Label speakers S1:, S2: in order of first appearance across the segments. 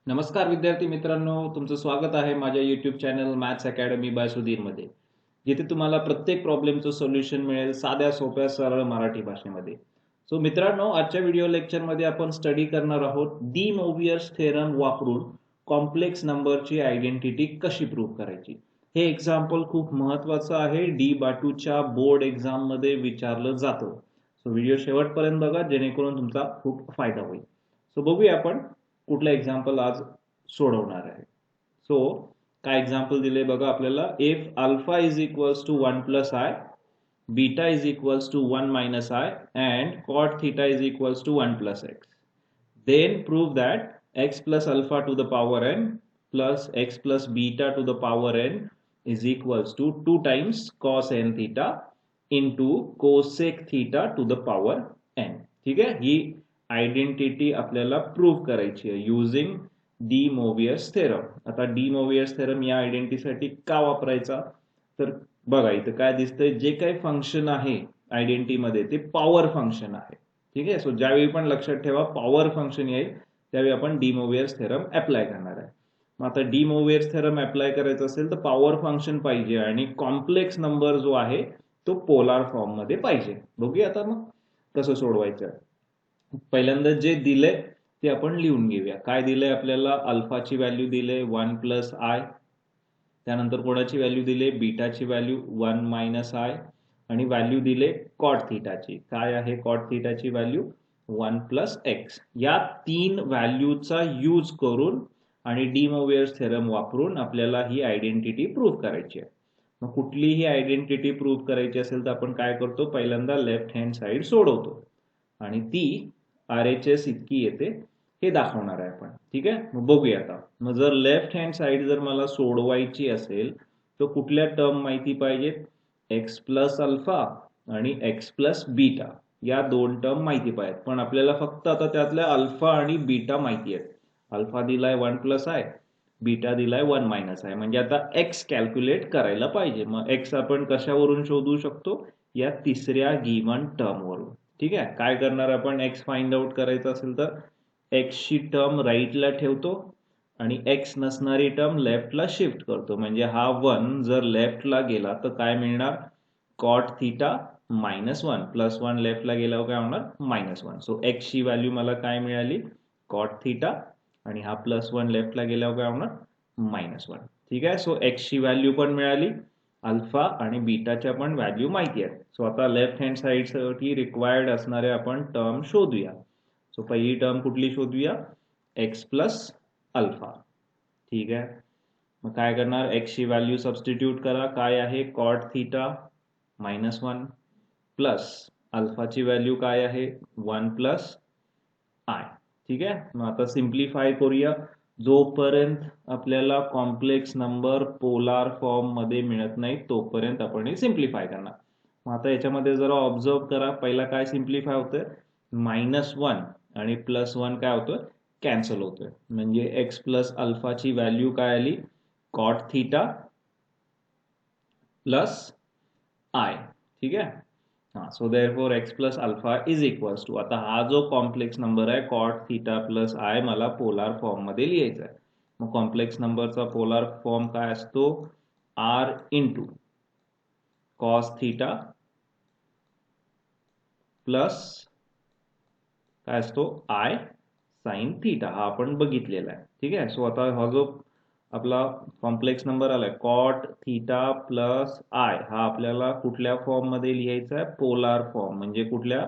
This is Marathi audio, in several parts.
S1: नमस्कार विद्यार्थी मित्रांनो, तुमचं स्वागत आहे माझ्या YouTube channel maths academy by सुधीरमध्ये, जिथे तुम्हाला प्रत्येक प्रॉब्लेमचं सोल्युशन मिळेल साध्या सोप्या सरळ मराठी भाषेमध्ये. सो मित्रांनो, आजच्या व्हिडिओ लेक्चरमध्ये आपण स्टडी करणार आहोत डी मोव्हियर्स थेरम वापरून कॉम्प्लेक्स नंबरची आयडेंटिटी कशी प्रूव्ह करायची. हे एक्झाम्पल खूप महत्त्वाचं आहे, डी बाटूच्या बोर्ड एक्झाममध्ये विचारलं जातं. सो व्हिडिओ शेवटपर्यंत बघा, जेणेकरून तुमचा खूप फायदा होईल. सो बघूया आपण कुठला एक्झाम्पल आज सोडवणार आहे. सो काय एक्झाम्पल दिले बघा आपल्याला. If alpha is equals to 1 plus I, beta is equals to 1 minus I and cot theta is equals to 1 plus X, then prove that x plus alpha to the power n plus x plus beta to the power n is equals to 2 times cos n theta into cosec theta to the power n. ठीक आहे, ही आयडेंटिटी आपल्याला प्रूव्ह करायची आहे युजिंग डी मोव्हियर्स थेरम. आता डी मोव्हियर्स थेरम या आयडेंटिटीसाठी का वापरायचा, तर बघा इथं काय दिसतंय, जे काही फंक्शन आहे आयडेंटिटी मध्ये ते पॉवर फंक्शन आहे. ठीक आहे, सो ज्यावेळी पण लक्षात ठेवा पॉवर फंक्शन येईल त्यावेळी आपण डी मोव्हियर्स थेरम अप्लाय करणार आहे. मग आता डी मोव्हियर्स थेरम अप्लाय करायचं असेल तर पॉवर फंक्शन पाहिजे आणि कॉम्प्लेक्स नंबर जो आहे तो पोलार फॉर्म मध्ये पाहिजे. बघूया आता मग कसं सोडवायचं. पहिल्यांदा जे दिले ते आपण लिहून घेऊया. काय दिलंय आपल्याला, अल्फाची व्हॅल्यू दिले 1 प्लस आय, त्यानंतर कोणाची व्हॅल्यू दिले, बीटाची व्हॅल्यू 1 मायनस आय, आणि व्हॅल्यू दिले कॉट थीटाची. काय आहे कॉट थीटाची व्हॅल्यू, 1 प्लस एक्स. या तीन व्हॅल्यूचा यूज करून आणि डी मोव्हियर्स थेरम वापरून आपल्याला ही आयडेंटिटी प्रूव्ह करायची आहे. मग कुठलीही आयडेंटिटी प्रूव्ह करायची असेल तर आपण काय करतो, पहिल्यांदा लेफ्ट हँड साइड सोडवतो आणि ती RHS इतकी येते हे दाखवणार आहे आपण. ठीक आहे, मग बघूया आता. मग जर लेफ्ट हँड साइड जर मला सोडवायची असेल तर कुठल्या टर्म माहिती पाहिजेत, एक्स प्लस अल्फा आणि एक्स प्लस बीटा या दोन टर्म माहिती पाहिजेत. पण आपल्याला फक्त आता त्यातल्या अल्फा आणि बीटा माहिती आहेत. अल्फा दिलाय 1 प्लस आय, बीटा दिलाय 1 मायनस आय, म्हणजे आता एक्स कॅल्क्युलेट करायला पाहिजे. मग एक्स आपण कशावरून शोधू शकतो, या तिसऱ्या गिवन टर्म वरून. ठीक आहे, काय करणार आपण, एक्स फाइंड आउट करायचं असेल तर एक्स ची टर्म राईटला ठेवतो आणि एक्स नसणारी टर्म लेफ्टला शिफ्ट करतो. म्हणजे हा 1 जर लेफ्टला गेला तर काय मिळणार, कॉट थीटा मायनस 1 प्लस 1 लेफ्टला गेल्यावर काय होणार, मायनस 1. सो एक्स ची व्हॅल्यू मला काय मिळाली, कॉट थीटा, आणि हा प्लस 1 लेफ्टला गेल्यावर काय होणार, मायनस 1. ठीक आहे, सो एक्स ची व्हॅल्यू पण मिळाली, अल्फा आणि बीटाच्या पण व्हॅल्यू माहिती आहेत. सो आता लेफ्ट हँड साइड साठी रिक्वायर्ड असणारे आपण टर्म शोधूया. सो पहिली टर्म कुठली शोधूया, एक्स प्लस अल्फा. ठीक आहे, मग काय करणार, एक्स ची व्हॅल्यू सबस्टिट्यूट करा. काय आहे, कॉट थीटा मायनस 1 प्लस अल्फाची व्हॅल्यू काय आहे, 1 प्लस आय. ठीक आहे, मग आता सिम्प्लिफाय करूया. जोपर्यंत आपल्याला कॉम्प्लेक्स नंबर पोलार फॉर्म मध्ये मिळत नाही तोपर्यंत आपण हे सिम्प्लिफाय करणार. मग आता याच्यामध्ये जरा ऑब्झर्व करा, पहिला काय सिम्प्लिफाय होतोय, -1 आणि +1 काय होतोय, कॅन्सल होतोय. म्हणजे एक्स प्लस अल्फाची व्हॅल्यू काय आली, कॉट थीटा प्लस आय. ठीक आहे, हाँ, so therefore x plus alpha is equals to, आता हा जो कॉम्प्लेक्स नंबर आहे कॉट थीटा प्लस आय मला पोलार फॉर्म मध्ये लिहायचा आहे. मग कॉम्प्लेक्स नंबरचा पोलार फॉर्म काय असतो, R into cos theta plus काय असतो, आय साइन थीटा. हा आपण बघितलेला आहे. ठीक आहे, सो आता हा जो आपला कॉम्प्लेक्स नंबर आलाय कॉट थीटा प्लस आय, हा आपल्याला कुठल्या फॉर्म मध्ये लिहायचा आहे, पोलार फॉर्म, म्हणजे कुठल्या,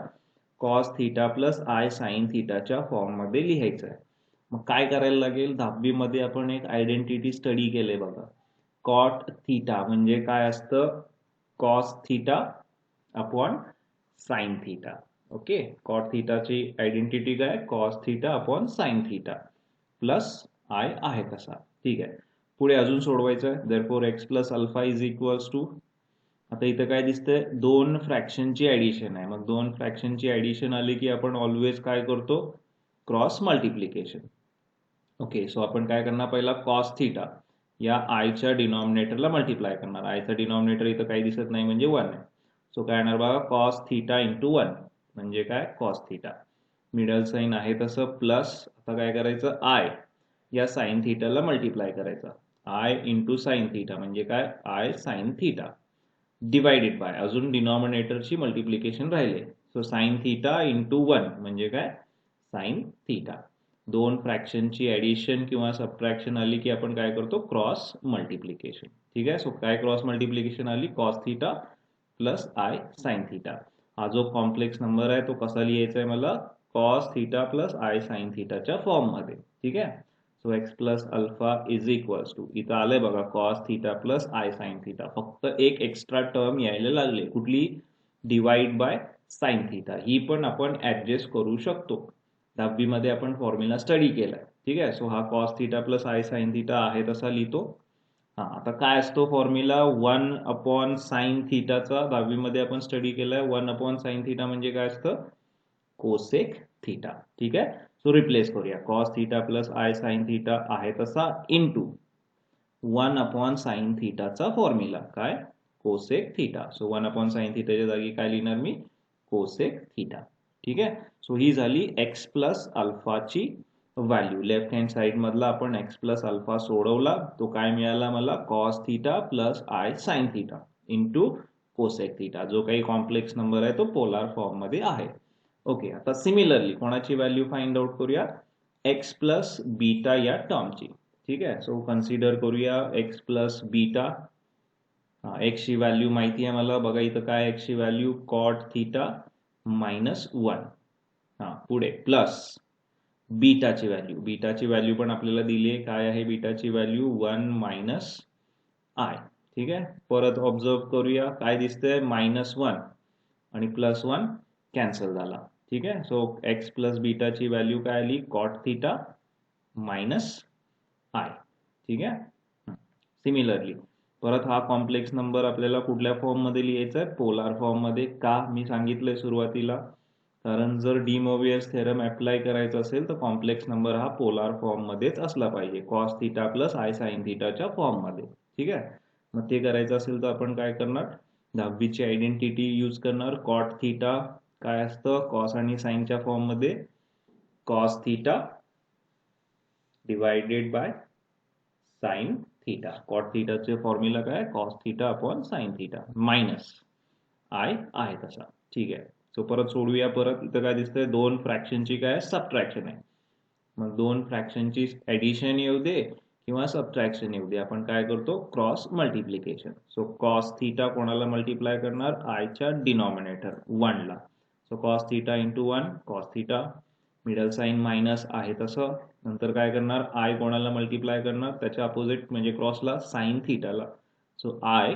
S1: cos theta plus I sine थीटाच्या फॉर्म मध्ये लिहायचा आहे. मग काय करायला लागेल, 10वी मध्ये आपण एक आयडेंटिटी स्टडी केले बघा. कॉट थीटा म्हणजे काय असतं, cos theta upon sine theta. Okay, cot थीटाची आयडेंटिटी काय, cos theta upon sine theta plus i आहे तसा. ठीक आहे, पुढे अजून सोडवायचं आहे. Therefore x plus alpha is equals to, आता इथं काय दिसतंय, दोन फ्रॅक्शनची ऍडिशन आहे. मग दोन फ्रॅक्शनची ऍडिशन आली की आपण ऑलवेज काय करतो, क्रॉस मल्टिप्लिकेशन. ओके, सो आपण काय करणार, पहिला कॉस थीटा या आयच्या डिनॉमिनेटरला मल्टिप्लाय करणार. आयचा डिनॉमिनेटर इथं काही दिसत नाही म्हणजे 1 आहे. सो काय येणार बघा, कॉस थीटा इंटू 1 म्हणजे काय, कॉस थीटा. मिडल साइन आहे तसं प्लस, आता काय करायचं, आय या साइन थीटाला मल्टिप्लाय करायचा. आय इंटू साइन थीटा म्हणजे काय, i sine theta divided by अजून डिनॉमिनेटरची मल्टिप्लिकेशन राहिले. सो साइन थीटा इंटू 1 म्हणजे काय, साइन थीटा. दोन फ्रॅक्शनची ऍडिशन किंवा सबट्रॅक्शन आली की आपण काय करतो, क्रॉस मल्टिप्लिकेशन. ठीक आहे. सो काय क्रॉस मल्टिप्लिकेशन आली, cos theta plus I sine theta. हा जो कॉम्प्लेक्स नंबर आहे तो कसा लिहायचा आहे मला, cos theta plus I sine थीटाच्या फॉर्म मध्ये. ठीक आहे. So x plus alpha is equals to, इथं आलंय बघा cos theta plus I sine theta. फक्त एक एक्स्ट्रा टर्म यायला लागले, कुठली, डिवाइड बाय साइन थीटा. ही पण आपण ऍडजस्ट करू शकतो. 10वी मध्ये आपण फॉर्म्युला स्टडी केलाय. ठीक आहे. सो हा cos theta plus I sine theta आहे तसा लिहितो. हा, आता काय असतो फॉर्म्युला, 1 अपॉन साइन थीटाचा 10वी मध्ये आपण स्टडी केलाय. 1 अपॉन साइन थीटा म्हणजे काय असतं, कोसेक थीटा. ठीक आहे. सो रिप्लेस करूया, cos theta plus I sine theta आहे तसा इंटू 1 अपॉन साइन थीटाचा फॉर्म्युला काय, cosec theta. So 1 upon sine थीटाच्या जागी काय लिहिणार मी, कोसेक थीटा. ठीक आहे. सो ही झाली एक्स प्लस अल्फाची व्हॅल्यू. लेफ्ट हँड साइड मधला आपण एक्स प्लस अल्फा सोडवला, तो काय मिळाला मला, cos theta plus I sine theta into cosec theta. जो काही कॉम्प्लेक्स नंबर आहे तो पोलार फॉर्म मध्ये आहे. ओके. आता सिमिलरली कोणाची व्हॅल्यू फाइंड आउट करूया, एक्स प्लस बीटा या टर्मची. ठीक आहे. सो कन्सिडर करूया एक्स प्लस बीटा. एक्स ची व्हॅल्यू माहिती आहे मला, बघा इथं काय एक्स ची व्हॅल्यू, कॉट थीटा मायनस 1. पुढे प्लस बीटाची व्हॅल्यू, बीटाची व्हॅल्यू पण आपल्याला दिली आहे, काय आहे बीटाची व्हॅल्यू, 1 मायनस आय. ठीक आहे. परत ऑब्झर्व करूया, काय दिसतंय, -1 आणि +1 कॅन्सल झाला. ठीक आहे. सो एक्स प्लस बीटाची व्हॅल्यू काय आली, कॉट थीटा मायनस आय. ठीक आहे. सिमिलरली परत हा कॉम्प्लेक्स नंबर आपल्याला कुठल्या फॉर्म मध्ये लिहायचा आहे, पोलार फॉर्म मध्ये. का, मी सांगितलंय सुरुवातीला, कारण जर डी मोवियस थेरम अप्लाय करायचा असेल तर कॉम्प्लेक्स नंबर हा पोलार फॉर्म मध्येच असला पाहिजे, cos theta plus I sine थीटाच्या फॉर्म मध्ये. ठीक आहे. मग ते करायचं असेल तर आपण काय करणार, 10वीची आयडेंटिटी यूज करणार. कॉट थीटा काय असतं, कॉस आणि साइनच्या फॉर्म मध्ये, cos theta divided by sine theta. Cot थीटाचे फॉर्म्युला काय, cos theta upon sine theta minus i आहे तसा. ठीक आहे. सो परत सोडूया. परत इथं काय दिसतंय, दोन फ्रॅक्शनची काय सबट्रॅक्शन आहे. मग दोन फ्रॅक्शनची ऍडिशन येऊ दे किंवा सबट्रॅक्शन येऊ दे, आपण काय करतो, cross multiplication. So cos theta कोणाला मल्टिप्लाय करणार, आयच्या डिनॉमिनेटर 1 ला. So cos theta into 1 cos theta, middle sign minus आहे तसं. नंतर काय करणार, आय कोणाला मल्टिप्लाय करणार, त्याच्या अपोजिट म्हणजे क्रॉसला, साइन थीटाला. So i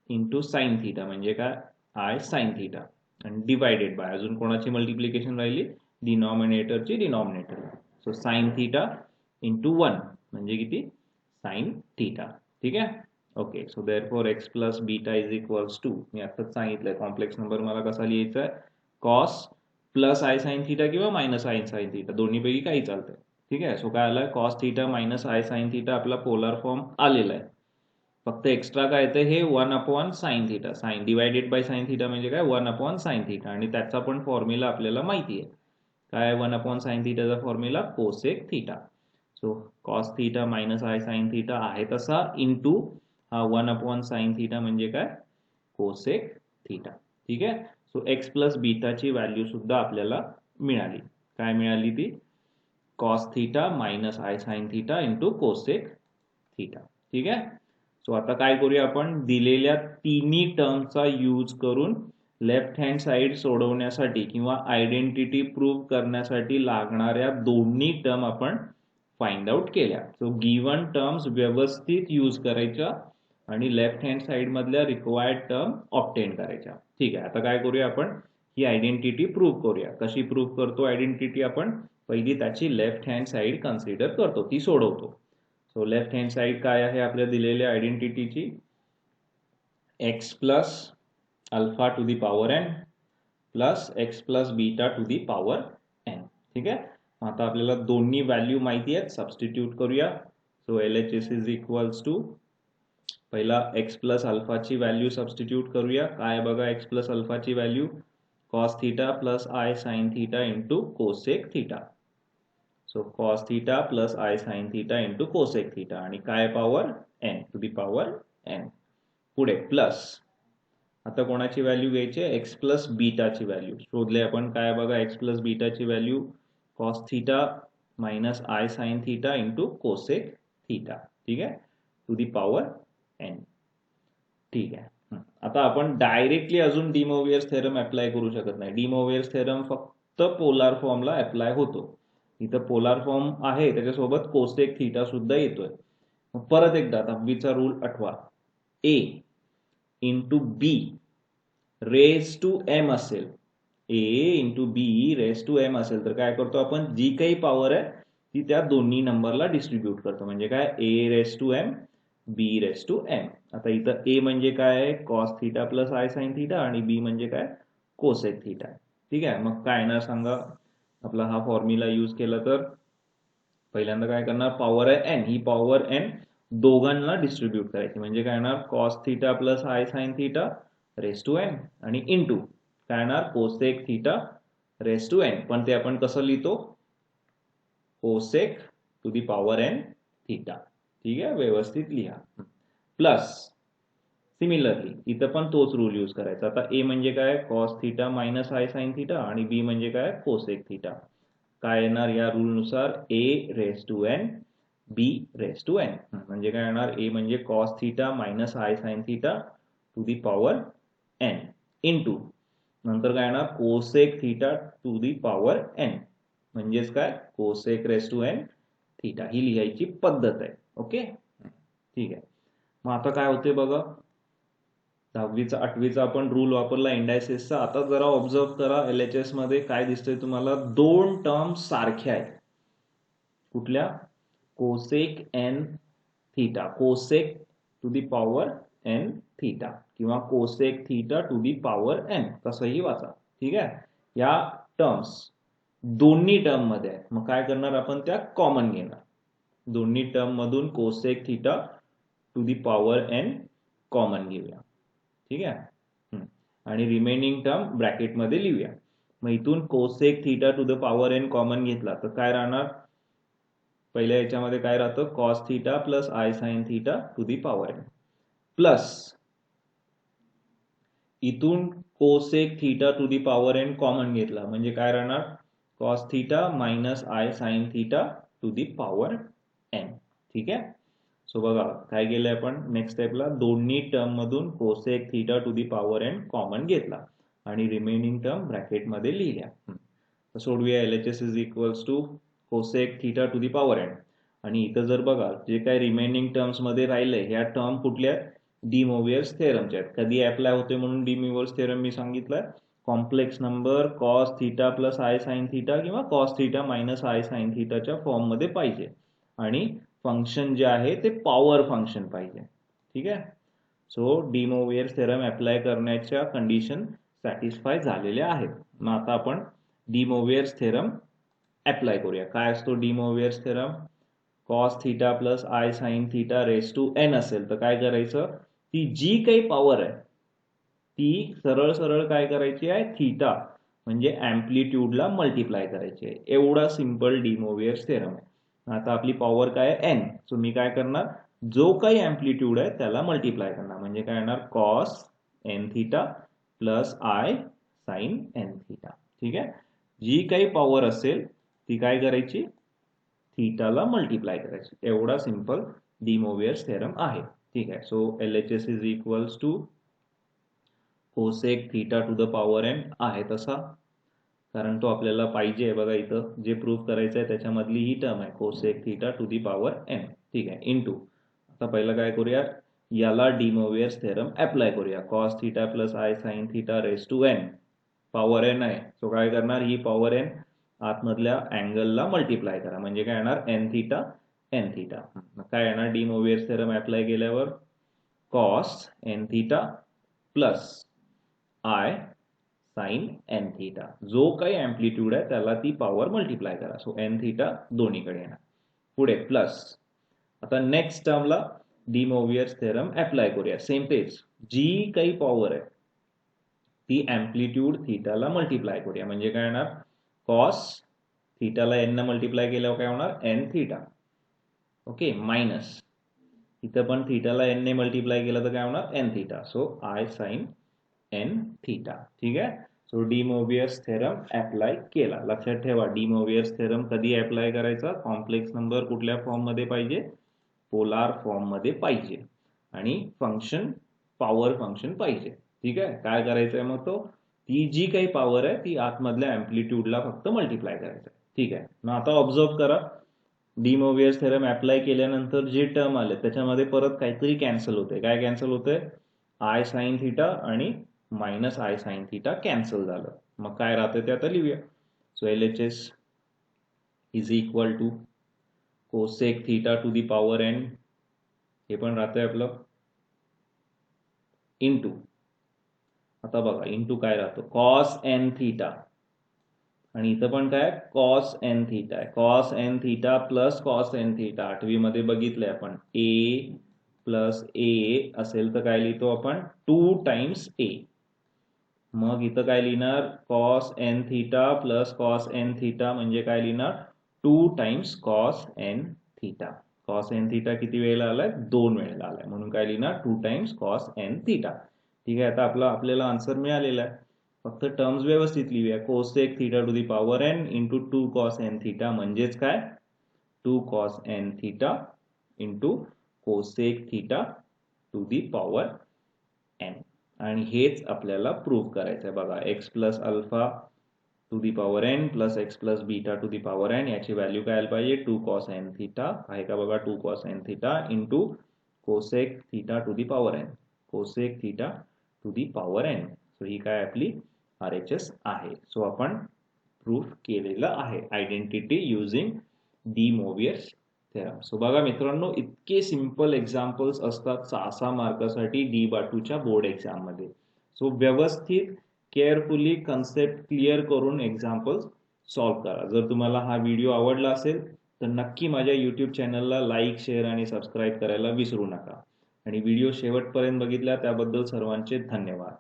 S1: into sine theta म्हणजे काय, आय साइन थीटा आणि डिवायडेड बाय अजून कोणाची मल्टिप्लिकेशन राहिली, डिनॉमिनेटरची डिनॉमिनेटरला. सो साइन थीटा इंटू 1 म्हणजे किती, साइन थीटा. ठीक आहे. Okay. So therefore x plus beta is equals to, मी आताच सांगितलंय कॉम्प्लेक्स नंबर मला कसा लिहायचा आहे, cos plus I sine theta किंवा मायनस आय साइन थीटा, दोन्हीपैकी काही चालतंय. ठीक आहे. सो काय आलाय, cos theta minus I sine theta आपला पोलार फॉर्म आलेला आहे. फक्त एक्स्ट्रा काय येतं, हे 1 upon sine theta, sine divided by sine theta म्हणजे काय, 1 अपॉन साइन थीटा. आणि त्याचा पण फॉर्म्युला आपल्याला माहिती आहे, काय 1 अपॉन साइन थीटाचा formula, cosec theta. So cos theta minus I sine theta आहे तसा इंटू हा 1 अपॉन साइन थीटा म्हणजे काय, कोसेक थीटा. ठीक आहे. सो एक्स प्लस बीटाची व्हॅल्यू सुद्धा आपल्याला मिळाली. काय मिळाली ती, cos theta minus I sine theta into cosec theta. ठीक आहे. सो आता काय करूया आपण, दिलेल्या तिन्ही टर्मचा यूज करून लेफ्ट हँड साइड सोडवण्यासाठी किंवा आयडेंटिटी प्रूव्ह करण्यासाठी लागणाऱ्या दोन्ही टर्म आपण फाइंड आउट केल्या. सो गिवन टर्म्स व्यवस्थित यूज करायच्या आणि लेफ्ट हँड साइड मधल्या रिक्वायर्ड टर्म ऑब्टेन करायच्या. ठीक आहे. आता काय करूया आपण, ही आयडेंटिटी प्रूव्ह करूया. कशी प्रूव्ह करतो आयडेंटिटी आपण, पहिली त्याची लेफ्ट हँड साइड कन्सिडर करतो, ती सोडवतो. सो लेफ्ट हँड साइड काय आहे आपल्या दिलेल्या आयडेंटिटीची, x plus alpha to the power n plus x plus beta to the power n. ठीक आहे. आता आपल्याला दोन्ही व्हॅल्यू माहिती आहेत, सबस्टिट्यूट करूया. So LHS is equals to, पहिला एक्स प्लस अल्फाची व्हॅल्यू सबस्टिट्यूट करूया. काय बघा एक्स प्लस अल्फाची value, cos theta plus I sine theta into cosec theta. So cos theta plus I sine theta into cosec theta आणि काय power n to the power n. पुढे प्लस आता कोणाची व्हॅल्यू घ्यायची एक्स प्लस बीटाची व्हॅल्यू शोधले आपण. काय बघा एक्स प्लस बीटाची value cos theta minus I sine theta into cosec theta. ठीक आहे टू दी पॉवर एन. ठीक आहे. आता आपण डायरेक्टली अजून डी मोव्हियर्स थेरम अप्लाय करू शकत नाही. डी मोव्हियर्स थेरम फक्त पोलार फॉर्मला अप्लाय होतो. इथं पोलार फॉर्म आहे त्याच्यासोबत कोसेक थिटा सुद्धा येतोय. परत एकदा दहावीचा रूल आठवा. A into b raise to m असेल, a into b raise to m असेल तर काय करतो आपण, जी काही पॉवर आहे ती त्या दोन्ही नंबरला डिस्ट्रीब्यूट करतो. म्हणजे काय a raise to m b raise to m. आता इथं ए म्हणजे काय आहे cos theta plus I sine theta आणि बी म्हणजे काय कोसेक थिटा. ठीक आहे. मग काय येणार सांगा. आपला हा फॉर्म्युला यूज केला तर पहिल्यांदा काय करणार, पॉवर आहे एन, ही पॉवर एन दोघांना डिस्ट्रीब्यूट करायची. म्हणजे काय येणार cos theta plus I sine theta raise to n आणि इंटू काय येणार cosec theta raise to n. पण ते आपण कसं लिहितो, cosec to the power n theta. ठीक आहे व्यवस्थित लिहा. प्लस सिमिलरली इथं पण तोच रूल यूज करायचा. आता ए म्हणजे काय cos theta minus I sine theta आणि बी म्हणजे काय कोसेक थिटा. काय येणार या रूल नुसार a raise to n b raise to n. म्हणजे काय येणार ए म्हणजे cos theta minus I sine theta to the power n into नंतर काय येणार cosec theta to the power n. म्हणजेच काय cosec raise to n theta. ही लिहायची पद्धत आहे. ओके ठीक आहे. मग आता काय होते बघा, दहावीचा आठवीचा आपण रूल वापरला इंडायसेसचा. आता जरा ऑब्झर्व करा LHS मध्ये काय दिसतंय तुम्हाला, दोन टर्म सारख्या आहेत. कुठल्या, cosec n theta, cosec to the power n theta किंवा cosec theta to the power n कसंही वाचा. ठीक आहे. या टर्म्स दोन्ही टर्म मध्ये आहेत. मग काय करणार आपण त्या कॉमन घेणार. दोन्ही टर्म मधून cosec theta to the power n common घेऊया. ठीक आहे. आणि रिमेनिंग टर्म ब्रॅकेट मध्ये लिहूया. मग इथून cosec theta to the power n common घेतला तर काय राहणार, पहिल्या याच्यामध्ये काय राहतं cos theta plus I sine theta to the power n plus इथून cosec theta to the power n common घेतला म्हणजे काय राहणार cos theta minus I sine theta to the power n. ठीक आहे. सो बघा काय केलंय आपण नेक्स्ट स्टेपला, दोन्ही टर्म मधून cosec theta to the power n common घेतला आणि रिमेनिंग टर्म ब्रॅकेट मध्ये लिहिल्या. सोडूया. LHS is equals to cosec theta to the power n. आणि इथं जर बघा जे काय रिमेनिंग टर्म्स मध्ये राहिलंय ह्या टर्म कुठल्या, डी मोव्हियर्स थेरमच्या आहेत. कधी अप्लाय होते म्हणून डी मोव्हियर्स थेरम मी सांगितलंय, complex number cos theta plus I sine theta किंवा cos theta minus I sine थिटाच्या फॉर्म मध्ये पाहिजे आणि फंक्शन जे आहे ते पॉवर फंक्शन पाहिजे. ठीक आहे. So D Moivre's theorem apply करण्याच्या कंडिशन सॅटिस्फाय झालेल्या आहेत. मग आता आपण डी मोव्हियर्स थेरम अप्लाय करूया. काय असतो de Moivre's theorem, cos theta plus I sine theta raise to n असेल तर काय करायचं, ती जी काही पॉवर आहे ती सरळ सरळ काय करायची आहे थिटा म्हणजे अँप्लिट्यूडला मल्टिप्लाय करायची आहे. एवढा सिंपल डी मोव्हियर्स थेरम आहे. आता आपली पॉवर काय आहे एन. सो मी काय करणार, जो काही अँप्लिट्यूड आहे त्याला मल्टिप्लाय करणार म्हणजे काय येणार cos n theta plus I sine n theta. ठीक आहे. जी काही पॉवर असेल ती काय करायची थिटाला मल्टिप्लाय करायची. एवढा सिंपल डी मोव्हियर्स थेरम आहे. ठीक आहे. So LHS is equals to cosec theta to the power n आहे तसा, कारण तो आपल्याला पाहिजे आहे. बघा इथं जे प्रूफ करायचं आहे त्याच्यामधली ही टर्म आहे cosec theta to the power n. ठीक आहे. इंटू आता पहिलं काय करूया, याला डी मोव्हियर्स थेरम अप्लाय करूया. Cos theta plus I sine theta raise to n, power n आहे. सो काय करणार ही पॉवर एन आतमधल्या अँगलला मल्टिप्लाय करा म्हणजे काय येणार एन थिटा एन थिटा. काय येणार डी मोव्हियर्स थेरम अप्लाय केल्यावर cos n theta plus I sine n theta, जो काही अँप्लिट्यूड आहे त्याला ती पॉवर मल्टिप्लाय करा. सो एन थिटा दोन्हीकडे येणार. पुढे प्लस आता नेक्स्ट टर्मला डी मोव्हियर्स थेरम अप्लाय करूया. सेम तेच, जी काही पॉवर आहे ती अँप्लिट्यूड थिटाला मल्टिप्लाय करूया म्हणजे काय येणार कॉस थीटाला n ने मल्टिप्लाय केल्यावर काय होणार n थीटा. ओके, मायनस इथं पण थीटाला n ने मल्टिप्लाय केलं तर काय होणार n theta. So I sin n theta. ठीक आहे. So D Moivre's theorem apply केला. लक्षात ठेवा, डी मोबियस थेरम कधी अप्लाय करायचा, कॉम्प्लेक्स नंबर कुठल्या फॉर्म मध्ये पाहिजे, पोलार फॉर्म मध्ये पाहिजे आणि फंक्शन पॉवर फंक्शन पाहिजे. ठीक आहे. काय करायचंय मग तो, ती जी काही पॉवर आहे ती आतमधल्या अँप्लिट्यूडला फक्त मल्टिप्लाय करायचं. ठीक आहे. मग आता ऑब्झर्व करा, डी मोबियस थेरम अप्लाय केल्यानंतर जे टर्म आले त्याच्यामध्ये परत काहीतरी कॅन्सल होते. काय कॅन्सल होते, आय साइन थीटा आणि minus I sine theta cancel झालं. मग काय राहते ते आता लिहूया. So LHS is equal to cosec theta to the power n, हे पण राहतंय आपलं, इंटू, आता बघा इंटू काय राहतो, कॉस n थीटा, आणि इथं पण काय कॉस n थीटा आहे. Cos n theta plus cos n theta, 8वी मध्ये बघितलंय आपण, a प्लस a असेल तर काय लिहितो आपण 2 टाइम्स a. मग इथं काय लिहिणार, cos n theta plus cos n theta म्हणजे काय लिहिणार 2 times cos n theta. Cos n theta किती वेळेला आलाय, 2 वेळेला आलाय, म्हणून काय लिहिणार 2 टाइम्स कॉस n थीटा. ठीक आहे. आता आपल्याला आन्सर मिळालेला आहे. फक्त टर्म्स व्यवस्थित लिहूया. Cosec theta to the power n into 2 cos n theta म्हणजेच काय 2 cos n theta into cosec theta to the power n. आणि हेच आपल्याला प्रूव्ह करायचं आहे. बघा, x plus alpha to the power n plus x plus beta to the power n, याची व्हॅल्यू काय आली पाहिजे 2 कॉस n थीटा. आहे का बघा, 2 cos n theta into cosec theta to the power n, cosec theta to the power n. So ही काय आपली RHS आहे. सो आपण प्रूफ केलेलं आहे, identity using de Moivre's theorem. So बघा मित्रांनो, इतके सिंपल एक्झाम्पल्स असतात 6 मार्कासाठी डी बाटूच्या बोर्ड एक्झाम मध्ये. सो व्यवस्थित केअरफुली कन्सेप्ट क्लिअर करून एक्झाम्पल्स सॉल्व्ह करा. जर तुम्हाला हा व्हिडिओ आवडला असेल तर नक्की माझ्या YouTube चॅनलला लाईक, शेअर आणि सबस्क्राईब करायला विसरू नका. आणि व्हिडिओ शेवटपर्यंत बघितला त्याबद्दल सर्वांचे धन्यवाद.